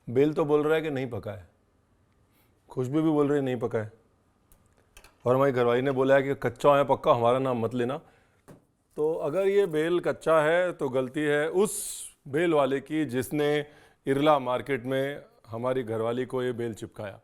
Bell तो बोल रहा है कि नहीं पका है, खुशबू भी बोल रही है नहीं पका है, और हमारी घरवाली ने बोला है कि कच्चा है पक्का हमारा नाम मत लेना। तो अगर ये बेल कच्चा है तो गलती है उस बेल वाले की जिसने इरला मार्केट में हमारी घरवाली को ये बेल चिपकाया।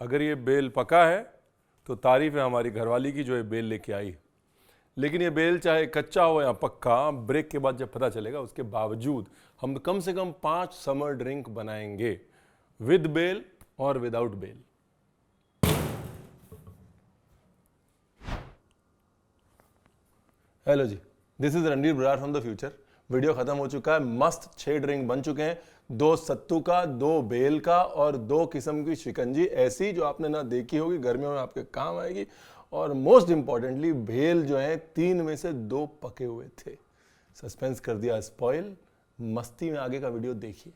अगर ये बेल पका है तो तारीफ है हमारी घरवाली की जो ये बेल लेके आई। लेकिन ये बेल चाहे कच्चा हो या पक्का, ब्रेक के बाद जब पता चलेगा, उसके बावजूद हम कम से कम 5 समर ड्रिंक बनाएंगे, विद बेल और विदाउट बेल। हेलो जी, this is Ranveer Brar from the future. Video खत्म हो चुका है, मस्त 6 ड्रिंक बन चुके हैं, 2 सत्तू का, 2 बेल का और 2 किस्म की शिकंजी, ऐसी जो आपने ना देखी होगी, गर्मियों में आपके काम आएगी। और मोस्ट इंपॉर्टेंटली बेल जो है 3 में से 2 पके हुए थे। सस्पेंस कर दिया स्पॉइल, मस्ती में आगे का वीडियो देखिए।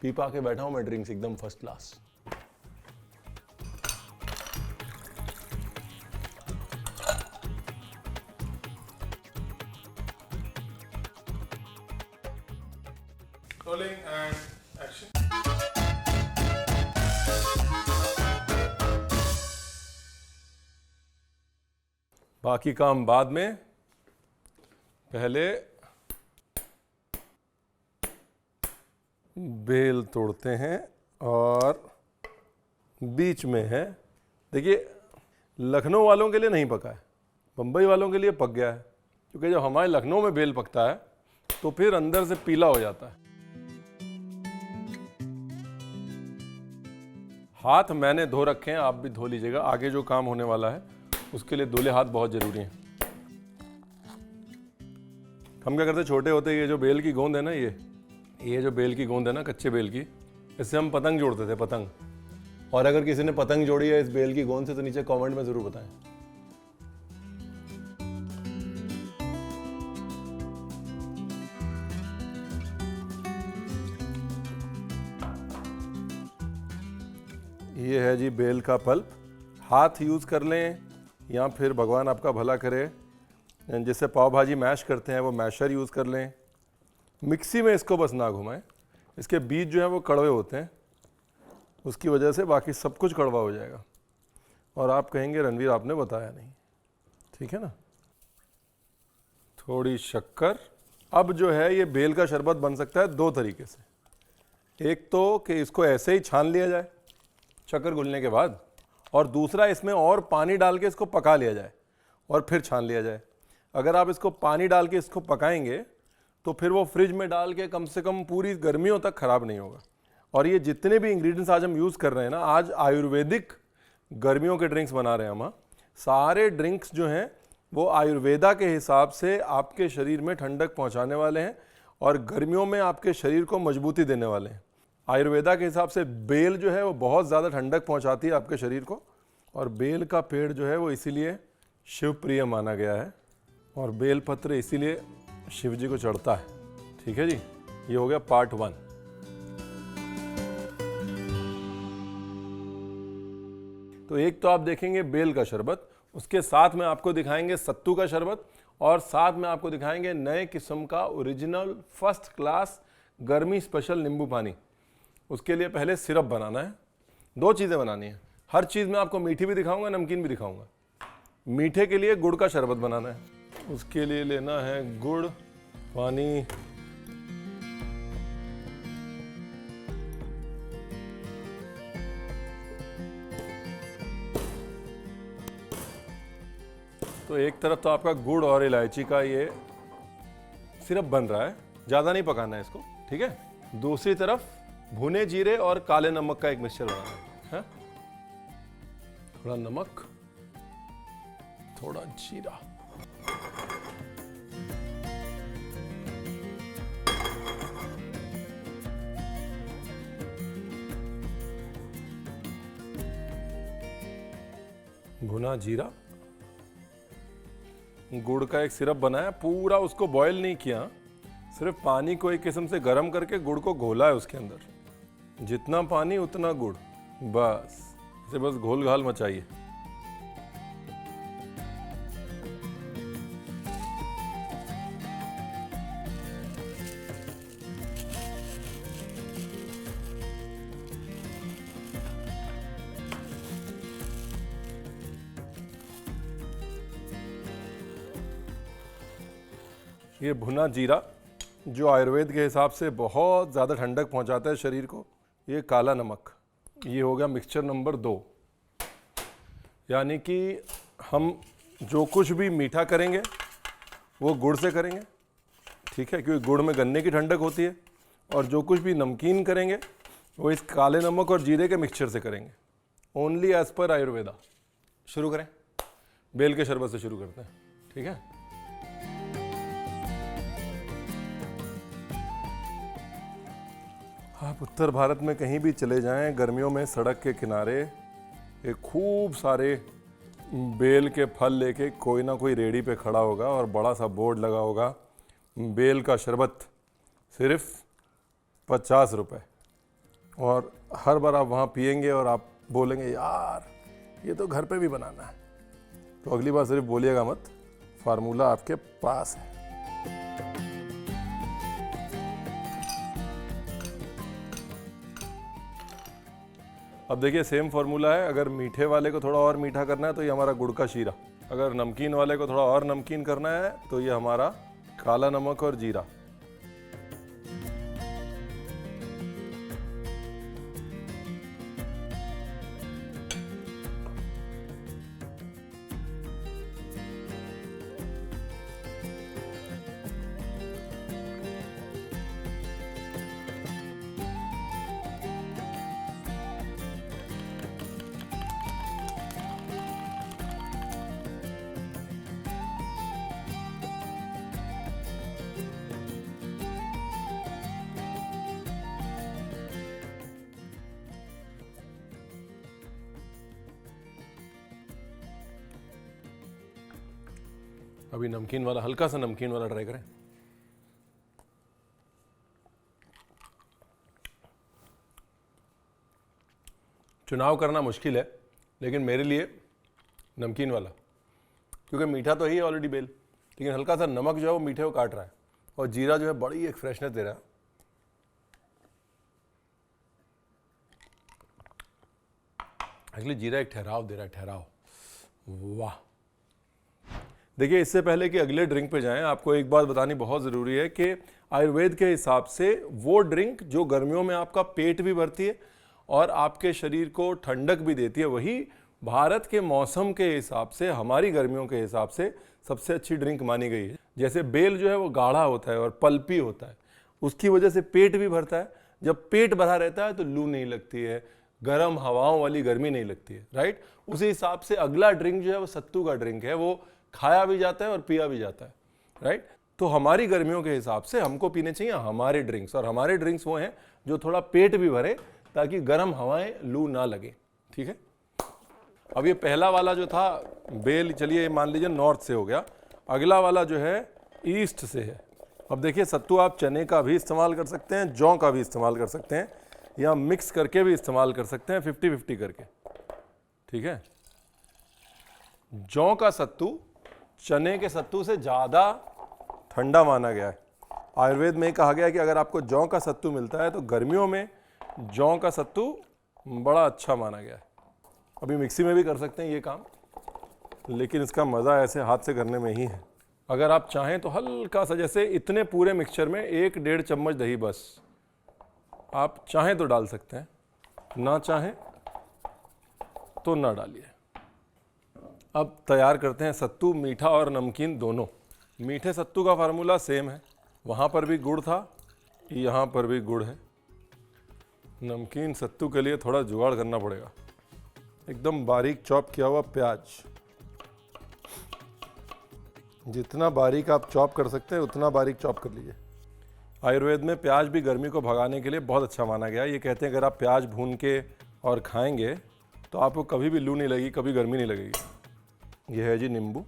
पी पा के बैठा हूं मैं ड्रिंक्स एकदम first class. Rolling and action. बाकी काम बाद में, पहले बेल तोड़ते हैं। और बीच में है, देखिए लखनऊ वालों के लिए नहीं पका है, बम्बई वालों के लिए पक गया है, क्योंकि जब हमारे लखनऊ में बेल पकता है तो फिर अंदर से पीला हो जाता है। हाथ मैंने धो रखे हैं, आप भी धो लीजिएगा, आगे जो काम होने वाला है उसके लिए धुले हाथ बहुत जरूरी हैं। हम क्या करते, छोटे होते ये जो बेल की गोंद है ना, ये जो बेल की गोंद है ना, कच्चे बेल की, इससे हम पतंग जोड़ते थे, पतंग। और अगर किसी ने पतंग जोड़ी है इस बेल की गोंद से तो नीचे कमेंट में जरूर बताएं। ये है जी बेल का पल्प। हाथ यूज़ कर लें या फिर भगवान आपका भला करे, जिससे पाव भाजी मैश करते हैं वो मैशर यूज़ कर लें। मिक्सी में इसको बस ना घुमाएं, इसके बीज जो हैं वो कड़वे होते हैं, उसकी वजह से बाकी सब कुछ कड़वा हो जाएगा और आप कहेंगे रणवीर आपने बताया नहीं। ठीक है ना। थोड़ी शक्कर। अब जो है ये बेल का शरबत बन सकता है 2 तरीके से। एक तो कि इसको ऐसे ही छान लिया जाए शक्कर घुलने के बाद, और दूसरा इसमें और पानी डाल के इसको पका लिया जाए और फिर छान लिया जाए। अगर आप इसको पानी डाल के इसको पकाएंगे तो फिर वो फ्रिज में डाल के कम से कम पूरी गर्मियों तक ख़राब नहीं होगा। और ये जितने भी इंग्रेडिएंट्स आज हम यूज़ कर रहे हैं ना, आज आयुर्वेदिक गर्मियों के ड्रिंक्स बना रहे हैं हम। सारे ड्रिंक्स जो हैं वो आयुर्वेदा के हिसाब से आपके शरीर में ठंडक पहुँचाने वाले हैं और गर्मियों में आपके शरीर को मजबूती देने वाले हैं। आयुर्वेदा के हिसाब से बेल जो है वो बहुत ज़्यादा ठंडक पहुंचाती है आपके शरीर को, और बेल का पेड़ जो है वो इसीलिए शिवप्रिय माना गया है, और बेल पत्र इसीलिए शिव जी को चढ़ता है। ठीक है जी, ये हो गया पार्ट 1। तो एक तो आप देखेंगे बेल का शरबत, उसके साथ में आपको दिखाएंगे सत्तू का शरबत, और साथ में आपको दिखाएंगे नए किस्म का ओरिजिनल फर्स्ट क्लास गर्मी स्पेशल नींबू पानी। उसके लिए पहले सिरप बनाना है, 2 चीज़ें बनानी है। हर चीज़ में आपको मीठी भी दिखाऊंगा, नमकीन भी दिखाऊंगा। मीठे के लिए गुड़ का शरबत बनाना है, उसके लिए लेना है गुड़, पानी, तो एक तरफ तो आपका गुड़ और इलायची का ये सिरप बन रहा है, ज़्यादा नहीं पकाना है इसको, ठीक है। दूसरी तरफ भुने जीरे और काले नमक का एक मिक्सचर बनाना है। थोड़ा नमक, थोड़ा जीरा, भुना जीरा, गुड़ का एक सिरप बनाया, पूरा उसको बॉयल नहीं किया, सिर्फ पानी को एक किस्म से गर्म करके गुड़ को घोला है उसके अंदर। जितना पानी उतना गुड़, बस इसे बस घोल घाल मचाइए। ये भुना जीरा जो आयुर्वेद के हिसाब से बहुत ज़्यादा ठंडक पहुंचाता है शरीर को। ये काला नमक, ये हो गया मिक्सचर नंबर 2। यानी कि हम जो कुछ भी मीठा करेंगे वो गुड़ से करेंगे, ठीक है, क्योंकि गुड़ में गन्ने की ठंडक होती है। और जो कुछ भी नमकीन करेंगे वो इस काले नमक और जीरे के मिक्सचर से करेंगे, ओनली एज पर आयुर्वेदा। शुरू करें, बेल के शरबत से शुरू करते हैं, ठीक है। आप उत्तर भारत में कहीं भी चले जाएं, गर्मियों में सड़क के किनारे एक खूब सारे बेल के फल लेके कोई ना कोई रेडी पे खड़ा होगा और बड़ा सा बोर्ड लगा होगा, बेल का शरबत सिर्फ 50 रुपये। और हर बार आप वहाँ पियेंगे और आप बोलेंगे यार ये तो घर पे भी बनाना है, तो अगली बार सिर्फ बोलिएगा मत, फार्मूला आपके पास है। अब देखिए सेम फार्मूला है। अगर मीठे वाले को थोड़ा और मीठा करना है तो ये हमारा गुड़ का शीरा, अगर नमकीन वाले को थोड़ा और नमकीन करना है तो ये हमारा काला नमक और जीरा। अभी नमकीन वाला, हल्का सा नमकीन वाला ट्राई करें। चुनाव करना मुश्किल है, लेकिन मेरे लिए नमकीन वाला, क्योंकि मीठा तो ही है ऑलरेडी बेल, लेकिन हल्का सा नमक जो है वो मीठे को काट रहा है, और जीरा जो है बड़ी एक फ्रेशनेस दे रहा है। एक्चुअली जीरा एक ठहराव दे रहा है, ठहराव। वाह। देखिए, इससे पहले कि अगले ड्रिंक पे जाएं, आपको एक बात बतानी बहुत ज़रूरी है कि आयुर्वेद के हिसाब से वो ड्रिंक जो गर्मियों में आपका पेट भी भरती है और आपके शरीर को ठंडक भी देती है, वही भारत के मौसम के हिसाब से, हमारी गर्मियों के हिसाब से सबसे अच्छी ड्रिंक मानी गई है। जैसे बेल जो है वो गाढ़ा होता है और पल्पी होता है, उसकी वजह से पेट भी भरता है। जब पेट भरा रहता है तो लू नहीं लगती है, गर्म हवाओं वाली गर्मी नहीं लगती है, राइट। उसी हिसाब से अगला ड्रिंक जो है वो सत्तू का ड्रिंक है, वो खाया भी जाता है और पिया भी जाता है, राइट। तो हमारी गर्मियों के हिसाब से हमको पीने चाहिए हमारे ड्रिंक्स, और हमारे ड्रिंक्स वो हैं जो थोड़ा पेट भी भरे ताकि गर्म हवाएं लू ना लगे, ठीक है। अब ये पहला वाला जो था बेल, चलिए मान लीजिए नॉर्थ से हो गया, अगला वाला जो है ईस्ट से है। अब देखिए, सत्तू आप चने का भी इस्तेमाल कर सकते हैं, जौ का भी इस्तेमाल कर सकते हैं, या मिक्स करके भी इस्तेमाल कर सकते हैं, 50-50 करके, ठीक है। जौ का सत्तू चने के सत्तू से ज़्यादा ठंडा माना गया है। आयुर्वेद में कहा गया है कि अगर आपको जौ का सत्तू मिलता है तो गर्मियों में जौ का सत्तू बड़ा अच्छा माना गया है। अभी मिक्सी में भी कर सकते हैं ये काम, लेकिन इसका मज़ा ऐसे हाथ से करने में ही है। अगर आप चाहें तो हल्का सा, जैसे इतने पूरे मिक्सचर में 1-1.5 चम्मच दही बस, आप चाहें तो डाल सकते हैं, ना चाहें तो ना डालिए। अब तैयार करते हैं सत्तू, मीठा और नमकीन दोनों। मीठे सत्तू का फार्मूला सेम है, वहाँ पर भी गुड़ था, यहाँ पर भी गुड़ है। नमकीन सत्तू के लिए थोड़ा जुगाड़ करना पड़ेगा। एकदम बारीक चॉप किया हुआ प्याज, जितना बारीक आप चॉप कर सकते हैं उतना बारीक चॉप कर लीजिए। आयुर्वेद में प्याज भी गर्मी को भगाने के लिए बहुत अच्छा माना गया है। ये कहते हैं अगर आप प्याज भून के और खाएंगे तो आपको कभी भी लू नहीं लगेगी, कभी गर्मी नहीं लगेगी। ये है जी नींबू।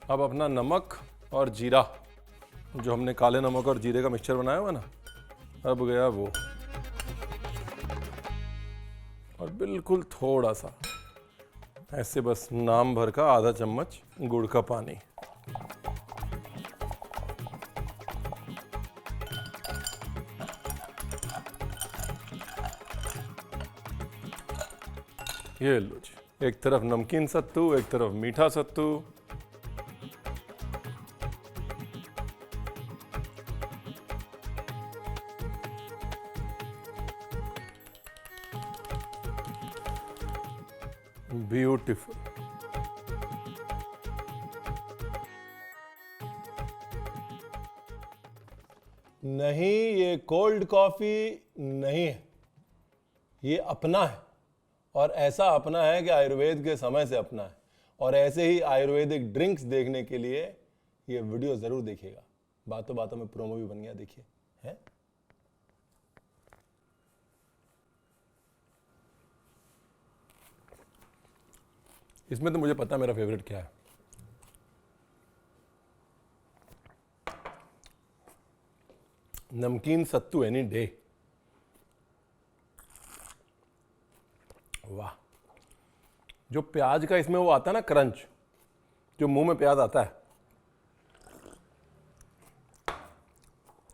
अब अपना नमक और जीरा, जो हमने काले नमक और जीरे का मिक्सचर बनाया हुआ ना, अब गया वो, और बिल्कुल थोड़ा सा ऐसे बस नाम भर का आधा चम्मच गुड़ का पानी। ये लो जी, एक तरफ नमकीन सत्तू, एक तरफ मीठा सत्तू। ब्यूटीफुल। नहीं, ये कोल्ड कॉफी नहीं है, ये अपना है। और ऐसा अपना है कि आयुर्वेद के समय से अपना है। और ऐसे ही आयुर्वेदिक ड्रिंक्स देखने के लिए ये वीडियो जरूर देखिएगा। बातों बातों में प्रोमो भी बन गया, देखिए है। इसमें तो मुझे पता है मेरा फेवरेट क्या है। नमकीन सत्तू एनी डे। वाह, जो प्याज का इसमें वो आता है ना क्रंच, जो मुंह में प्याज आता है,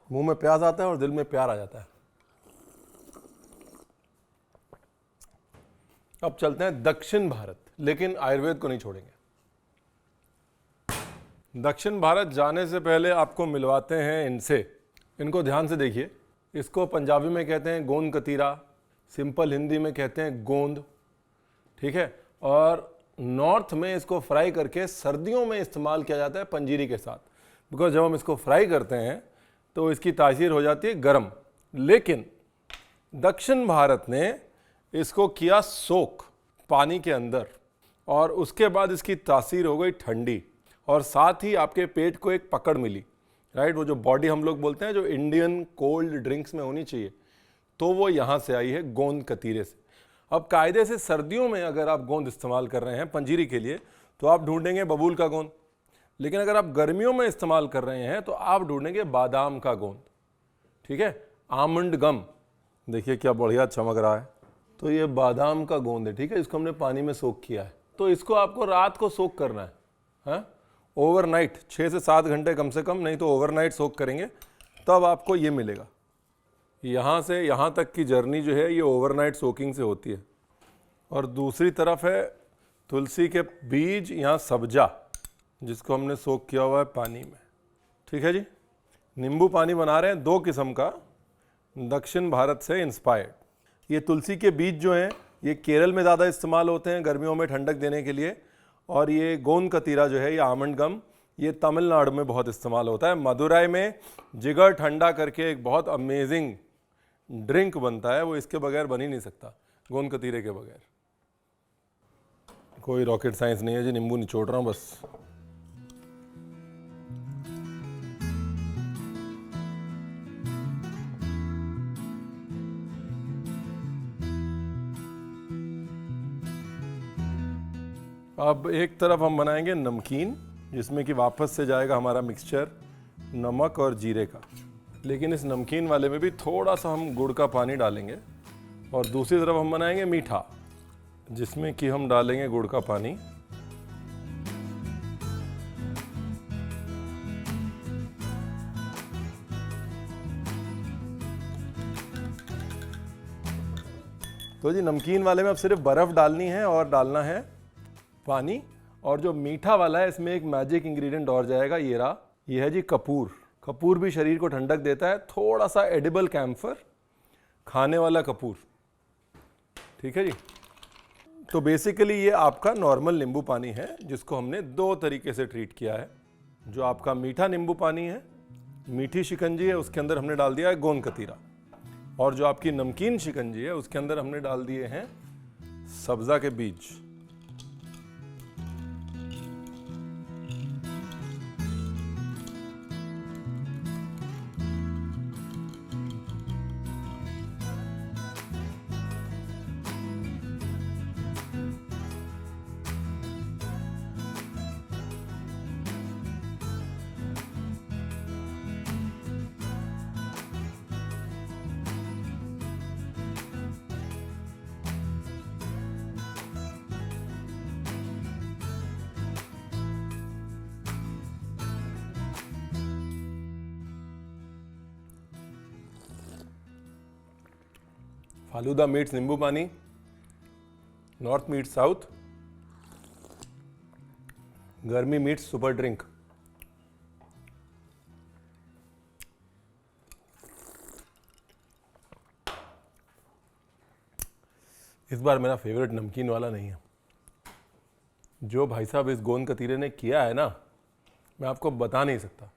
मुंह में प्याज आता है और दिल में प्यार आ जाता है। अब चलते हैं दक्षिण भारत, लेकिन आयुर्वेद को नहीं छोड़ेंगे। दक्षिण भारत जाने से पहले आपको मिलवाते हैं इनसे। इनको ध्यान से देखिए। इसको पंजाबी में कहते हैं गोंद कतीरा, सिंपल हिंदी में कहते हैं गोंद, ठीक है। और नॉर्थ में इसको फ्राई करके सर्दियों में इस्तेमाल किया जाता है पंजीरी के साथ, बिकॉज जब हम इसको फ्राई करते हैं तो इसकी तासीर हो जाती है गर्म। लेकिन दक्षिण भारत ने इसको किया सोक पानी के अंदर, और उसके बाद इसकी तासीर हो गई ठंडी, और साथ ही आपके पेट को एक पकड़ मिली, राइट। वो जो बॉडी हम लोग बोलते हैं जो इंडियन कोल्ड ड्रिंक्स में होनी चाहिए, तो वो यहाँ से आई है गोंद कतीरे से। अब कायदे से सर्दियों में अगर आप गोंद इस्तेमाल कर रहे हैं पंजीरी के लिए तो आप ढूंढेंगे बबूल का गोंद, लेकिन अगर आप गर्मियों में इस्तेमाल कर रहे हैं तो आप ढूंढेंगे बादाम का गोंद, ठीक है। आमंड गम, देखिए क्या बढ़िया चमक रहा है, तो ये बादाम का गोंद है, ठीक है। इसको हमने पानी में सोक किया है, तो इसको आपको रात को सोक करना है, हाँ, ओवरनाइट, 6 से 7 घंटे कम से कम, नहीं तो ओवरनाइट सोक करेंगे तब आपको ये मिलेगा। यहाँ से यहाँ तक की जर्नी जो है ये ओवरनाइट सोकिंग से होती है। और दूसरी तरफ है तुलसी के बीज या सब्जा, जिसको हमने सोक किया हुआ है पानी में, ठीक है जी। नींबू पानी बना रहे हैं 2 किस्म का, दक्षिण भारत से इंस्पायर्ड। ये तुलसी के बीज जो हैं ये केरल में ज़्यादा इस्तेमाल होते हैं गर्मियों में ठंडक देने के लिए, और ये गोंद कतीरा जो है, ये आमंड गम, ये तमिलनाडु में बहुत इस्तेमाल होता है। मदुराई में जिगर ठंडा करके एक बहुत अमेजिंग ड्रिंक बनता है, वो इसके बगैर बन ही नहीं सकता, गोंद कतीरे के बगैर। कोई रॉकेट साइंस नहीं है जी, नींबू निचोड़ रहा हूँ बस। अब एक तरफ हम बनाएंगे नमकीन, जिसमें कि वापस से जाएगा हमारा मिक्सचर नमक और जीरे का, लेकिन इस नमकीन वाले में भी थोड़ा सा हम गुड़ का पानी डालेंगे। और दूसरी तरफ हम बनाएंगे मीठा, जिसमें कि हम डालेंगे गुड़ का पानी। तो जी नमकीन वाले में अब सिर्फ बर्फ़ डालनी है और डालना है पानी। और जो मीठा वाला है इसमें एक मैजिक इंग्रेडिएंट और जाएगा, ये रहा, ये है जी कपूर। कपूर भी शरीर को ठंडक देता है, थोड़ा सा एडिबल कैम्फर, खाने वाला कपूर, ठीक है जी। तो बेसिकली ये आपका नॉर्मल नींबू पानी है, जिसको हमने 2 तरीके से ट्रीट किया है। जो आपका मीठा नींबू पानी है, मीठी शिकंजी है, उसके अंदर हमने डाल दिया है गोंद कतीरा। और जो आपकी नमकीन शिकंजी है उसके अंदर हमने डाल दिए हैं सब्जा के बीज। फालूदा मीट्स नींबू पानी, नॉर्थ मीट्स साउथ, गर्मी मीट्स सुपर ड्रिंक। इस बार मेरा फेवरेट नमकीन वाला नहीं है। जो भाई साहब इस गोंद कतीरे ने किया है ना, मैं आपको बता नहीं सकता।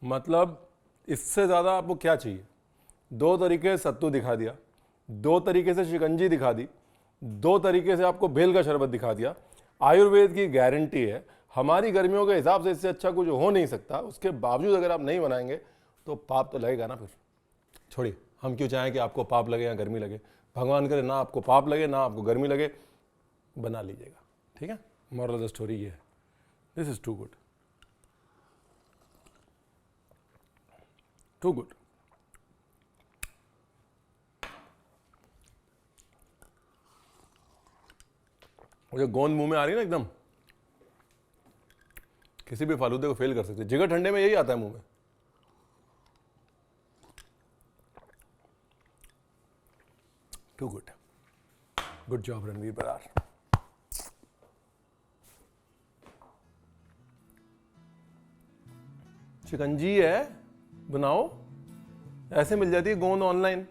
मतलब इससे ज़्यादा आपको क्या चाहिए। 2 तरीके से सत्तू दिखा दिया, 2 तरीके से शिकंजी दिखा दी, 2 तरीके से आपको बेल का शरबत दिखा दिया। आयुर्वेद की गारंटी है, हमारी गर्मियों के हिसाब से इससे अच्छा कुछ हो नहीं सकता। उसके बावजूद अगर आप नहीं बनाएंगे तो पाप तो लगेगा ना। फिर छोड़िए, हम क्यों चाहें कि आपको पाप लगे या गर्मी लगे। भगवान करे ना आपको पाप लगे ना आपको गर्मी लगे, बना लीजिएगा। ठीक है, मोरल ऑफ द स्टोरी ये है, this is too good, too good. जो गोंद मुंह में आ रही है ना एकदम, किसी भी फालूदे को फेल कर सकते। जिगर ठंडे में यही आता है मुंह में। Too good, good job Ranveer Brar. शिकंजी है, बनाओ। ऐसे मिल जाती है गोंद ऑनलाइन।